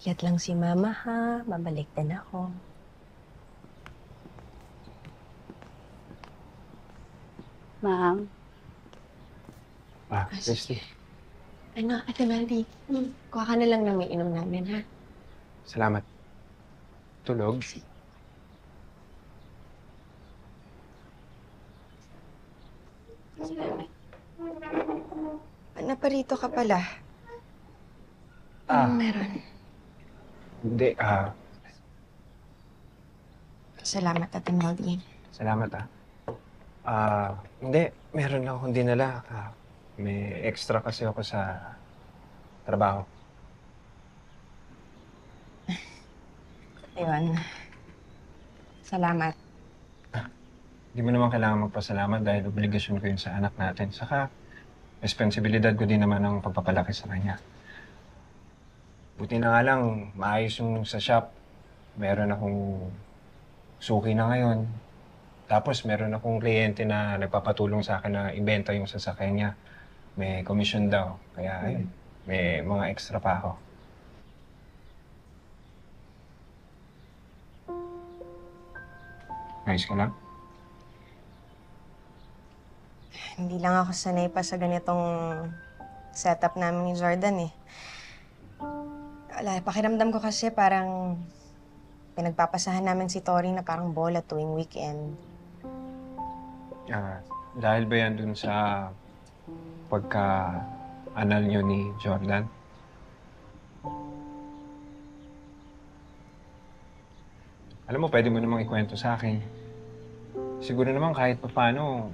Ingat lang si Mama ha, babalik din ako. Ma'am, Sige. Christy, Ano, Ate Meldy, kuha ka na lang ng may inom namin ha. salamat. Tulog? Naparito ka pala. Ah. Anong meron? Hindi, Salamat, Ate Meldy. salamat hindi, meron lang akong dinala. May extra kasi ako sa trabaho. Ayun. Salamat. Hindi mo naman kailangan magpasalamat dahil obligasyon ko yun sa anak natin. Saka, responsibilidad ko din naman ang pagpapalaki sa kanya. Buti na nga lang, maayos yung sa shop. Meron akong suki na ngayon. Tapos meron akong kliyente na nagpapatulong sa akin na ibenta yung sasakyan niya. May commission daw. Kaya ayun, may mga extra pa ako. Ayos ka lang? Hindi lang ako sanay pa sa ganitong setup namin ni Jordan eh. Wala, pakiramdam ko kasi parang pinagpapasahan namin si Tori na parang bola tuwing weekend. Dahil ba yan dun sa pagka-anal nyo ni Jordan? Alam mo, pwede mo namang ikwento sa akin. Siguro naman kahit pa paano,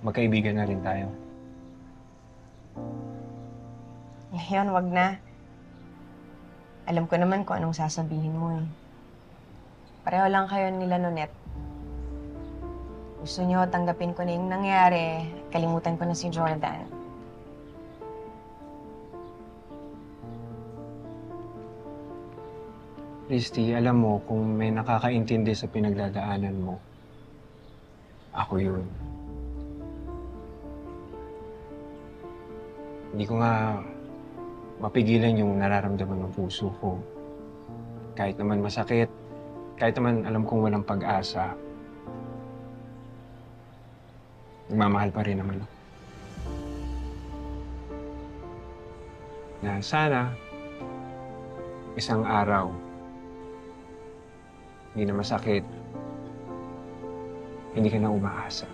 magkaibigan na rin tayo. Ngayon, wag na. Alam ko naman kung anong sasabihin mo eh. Pareho lang kayo nila Nonet. Gusto niyo tanggapin ko na yung nangyari, kalimutan ko na si Jordan. Christy, alam mo, kung may nakakaintindi sa pinagdadaanan mo, ako yun. Hindi ko nga mapigilan yung nararamdaman ng puso ko. Kahit naman masakit, kahit naman alam kong walang pag-asa, nagmamahal pa rin naman ako. Na sana, isang araw, hindi na masakit, hindi ka na umaasa.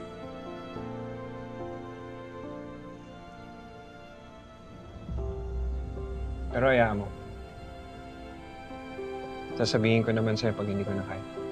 Pero hayaan mo. Sasabihin ko naman sa'yo pag hindi ko na kaya.